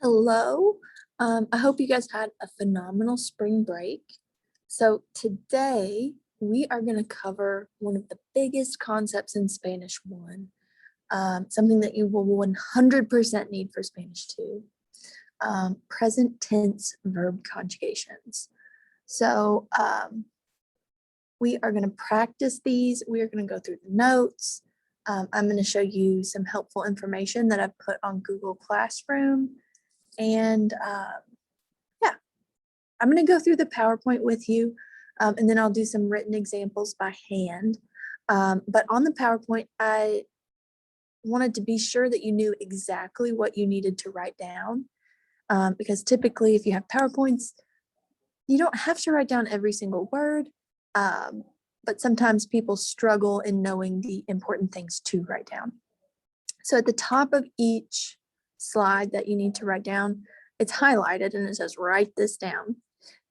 Hello. I hope you guys had a phenomenal spring break. So today we are going to cover one of the biggest concepts in Spanish 1, something that you will 100% need for Spanish 2, present tense verb conjugations. So we are going to practice these. We are going to go through the notes. I'm going to show you some helpful information that I've put on Google Classroom. And yeah, I'm going to go through the PowerPoint with you, and then I'll do some written examples by hand. But on the PowerPoint, I wanted to be sure that you knew exactly what you needed to write down, because typically if you have PowerPoints, you don't have to write down every single word, but sometimes people struggle in knowing the important things to write down. So at the top of each slide that you need to write down, it's highlighted and it says write this down.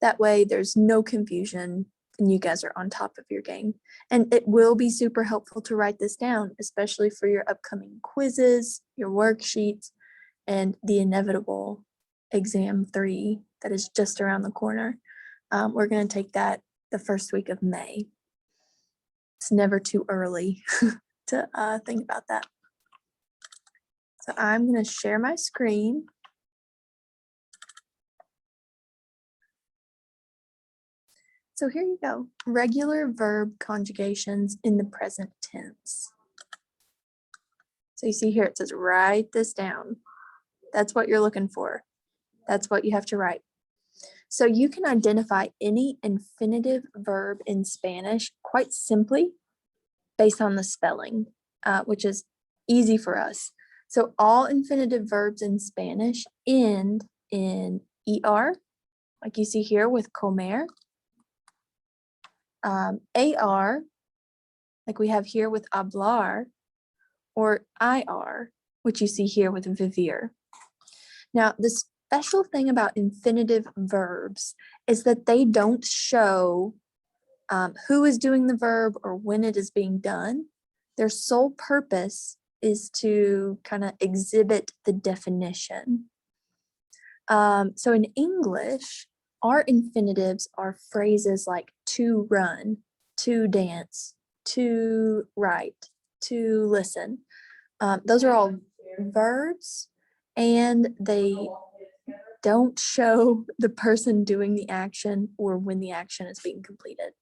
That way there's no confusion and you guys are on top of your game. And it will be super helpful to write this down, especially for your upcoming quizzes, your worksheets, and the inevitable exam 3 that is just around the corner. We're going to take that the first week of May. It's never too early to think about that. So I'm going to share my screen. So here you go, regular verb conjugations in the present tense. So you see here it says write this down. That's what you're looking for. That's what you have to write. So you can identify any infinitive verb in Spanish quite simply based on the spelling, which is easy for us. So all infinitive verbs in Spanish end in ER, like you see here with comer, AR, like we have here with hablar, or IR, which you see here with vivir. Now, the special thing about infinitive verbs is that they don't show who is doing the verb or when it is being done. Their sole purpose is to kind of exhibit the definition. So in English, our infinitives are phrases like to run, to dance, to write, to listen. Those are all verbs, and they don't show the person doing the action or when the action is being completed.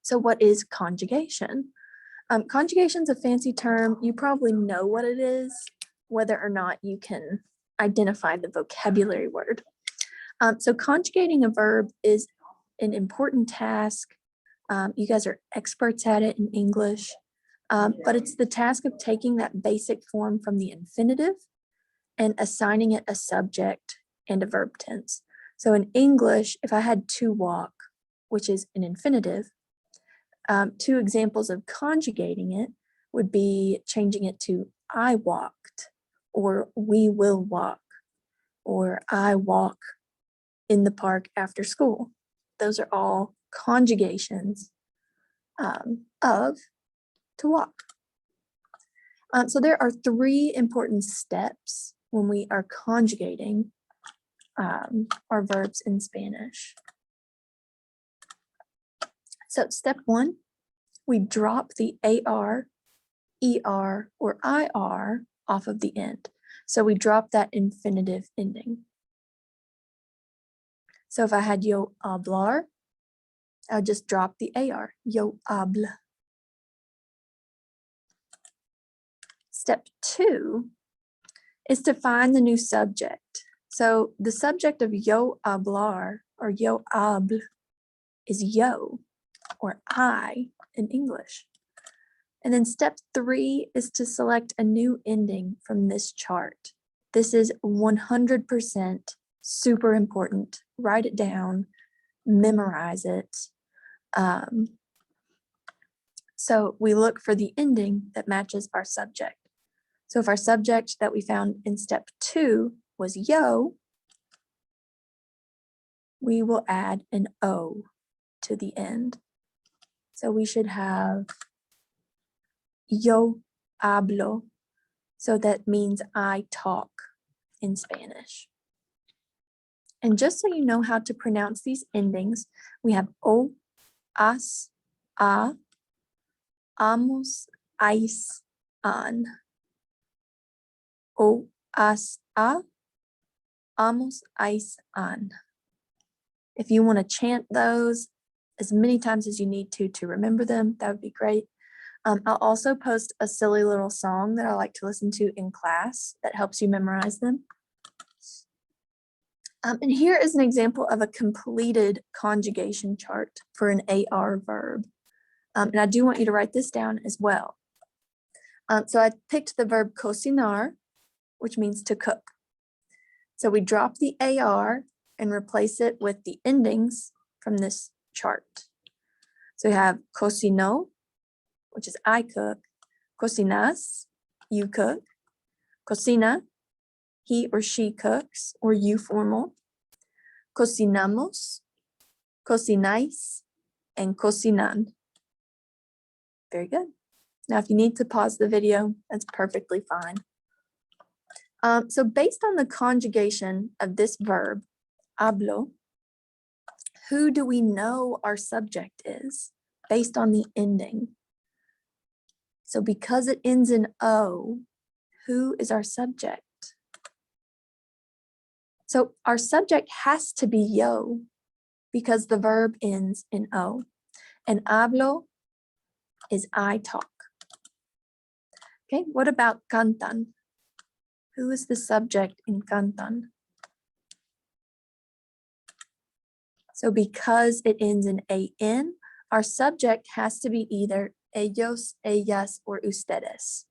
So what is conjugation? Conjugation is a fancy term. You probably know what it is, whether or not you can identify the vocabulary word. So conjugating a verb is an important task. You guys are experts at it in English, but it's the task of taking that basic form from the infinitive and assigning it a subject and a verb tense. So in English, if I had to walk, which is an infinitive, 2 examples of conjugating it would be changing it to I walked, or we will walk, or I walk in the park after school. Those are all conjugations of to walk. So there are 3 important steps when we are conjugating our verbs in Spanish. So step 1, we drop the AR, ER, or IR off of the end. So we drop that infinitive ending. So if I had yo hablar, I'll just drop the AR, yo habla. Step 2 is to find the new subject. So the subject of yo hablar or yo habl is yo, or I in English. And then step 3 is to select a new ending from this chart. This is 100% super important. Write it down, memorize it. So we look for the ending that matches our subject. So if our subject that we found in step 2 was yo, we will add an O to the end. So we should have yo hablo So that means I talk in Spanish. And just so you know how to pronounce these endings, we have o, as, a, amos, ais, an. O, as, a, amos, ais, an. If you want to chant those as many times as you need to remember them, that would be great. I'll also post a silly little song that I like to listen to in class that helps you memorize them. And here is an example of a completed conjugation chart for an AR verb. And I do want you to write this down as well. So I picked the verb cocinar, which means to cook. So we drop the AR and replace it with the endings from this chart. So we have cocinó, which is I cook, cocinas, you cook, cocina, he or she cooks, or you formal, cocinamos, cocináis, and cocinan. Very good. Now, if you need to pause the video, that's perfectly fine. So based on the conjugation of this verb, hablo, who do we know our subject is based on the ending? So because it ends in O, who is our subject? So our subject has to be yo because the verb ends in O. And hablo is I talk. Okay, what about cantan? Who is the subject in cantan? So because it ends in an, our subject has to be either ellos, ellas, or ustedes.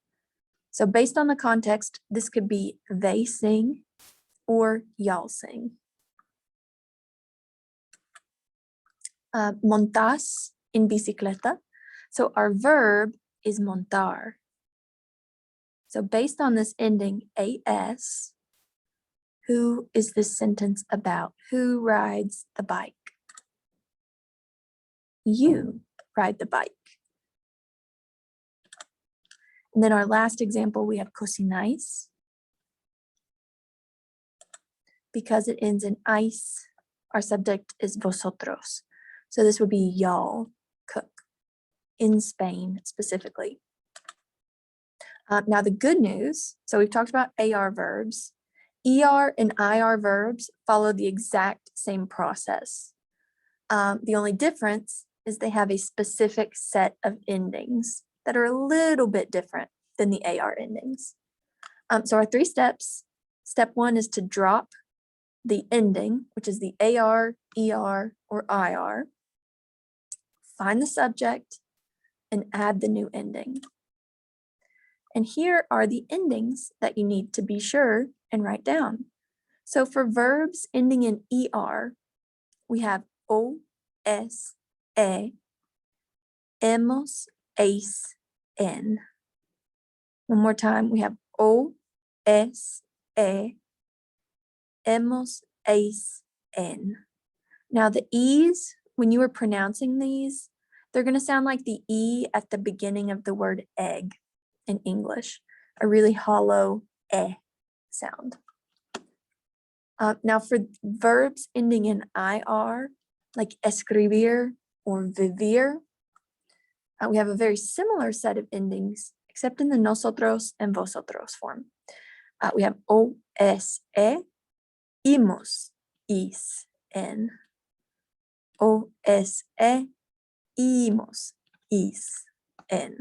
So based on the context, this could be they sing or y'all sing. Montas in bicicleta. So our verb is montar. So based on this ending as, who is this sentence about? Who rides the bike? You ride the bike. And then our last example, we have cocináis. Because it ends in ais, our subject is vosotros. So this would be y'all cook in Spain specifically. Now the good news, so we've talked about AR verbs. ER and IR verbs follow the exact same process. The only difference is they have a specific set of endings that are a little bit different than the AR endings. So our 3 steps, step 1 is to drop the ending, which is the AR, ER, or IR, find the subject, and add the new ending. And here are the endings that you need to be sure and write down. So for verbs ending in ER, we have O, S, E, hemos, eis, en. One more time, we have O, S, E, hemos, eis, en. Now the E's, when you were pronouncing these, they're going to sound like the E at the beginning of the word egg in English, a really hollow E sound. Now for verbs ending in IR, like escribir or vivir, we have a very similar set of endings, except in the nosotros and vosotros form. We have O, S, E, imos, is, en. O, S, E, imos, is, en.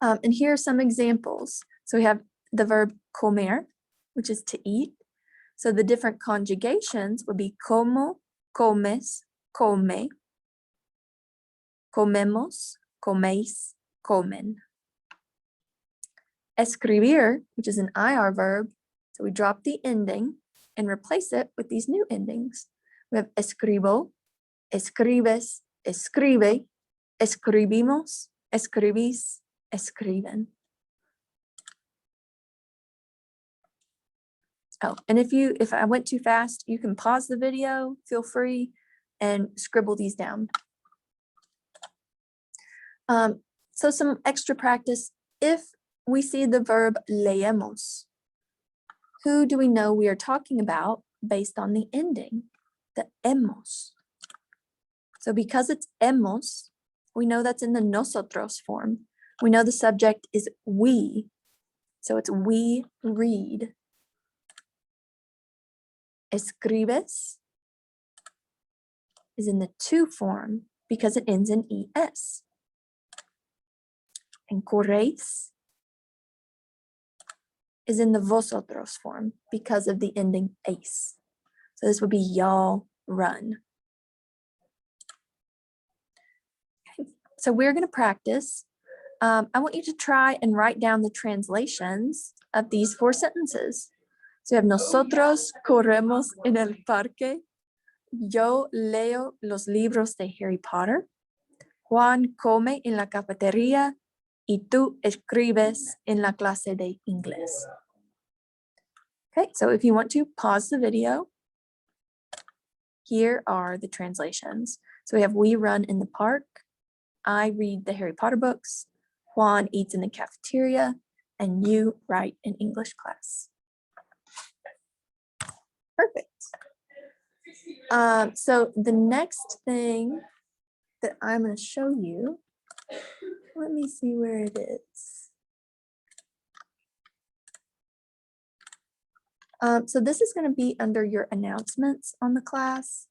And here are some examples. So we have the verb comer, which is to eat. So the different conjugations would be como, comes, come, comemos, coméis, comen. Escribir, which is an IR verb, so we drop the ending and replace it with these new endings. We have escribo, escribes, escribe, escribimos, escribís, escriben. Oh, and if I went too fast, you can pause the video, feel free, and scribble these down. So some extra practice if we see the verb leemos, who do we know we are talking about based on the ending, the hemos? So because it's hemos, we know that's in the nosotros form. We know the subject is we, so it's we read. Escribes is in the to form because it ends in es. And corréis is in the vosotros form because of the ending es. So this would be y'all run. Okay. So we're going to practice. I want you to try and write down the translations of these 4 sentences. So we have nosotros corremos en el parque. Yo leo los libros de Harry Potter. Juan come en la cafetería. Y tú escribes en la clase de inglés. Okay, so if you want to pause the video, here are the translations. So we have we run in the park. I read the Harry Potter books. Juan eats in the cafeteria. And you write in English class. Perfect. So the next thing that I'm going to show you, let me see where it is. So this is going to be under your announcements on the class.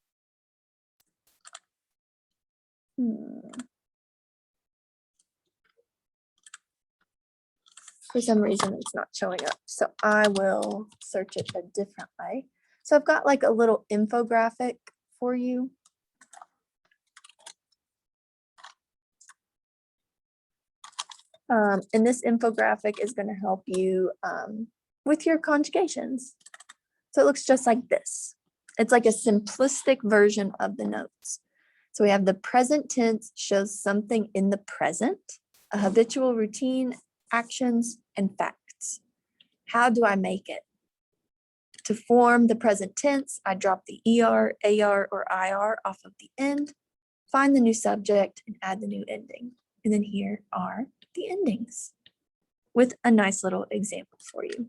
For some reason, it's not showing up. So I will search it a different way. So I've got like a little infographic for you. And this infographic is going to help you with your conjugations. So it looks just like this. It's like a simplistic version of the notes. So we have the present tense shows something in the present, a habitual routine, actions, and facts. How do I make it? To form the present tense, I drop the ER, AR, or IR off of the end, find the new subject, and add the new ending. And then here are the endings with a nice little example for you.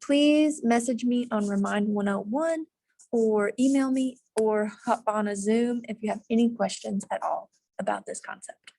Please message me on Remind 101 or email me or hop on a Zoom if you have any questions at all about this concept.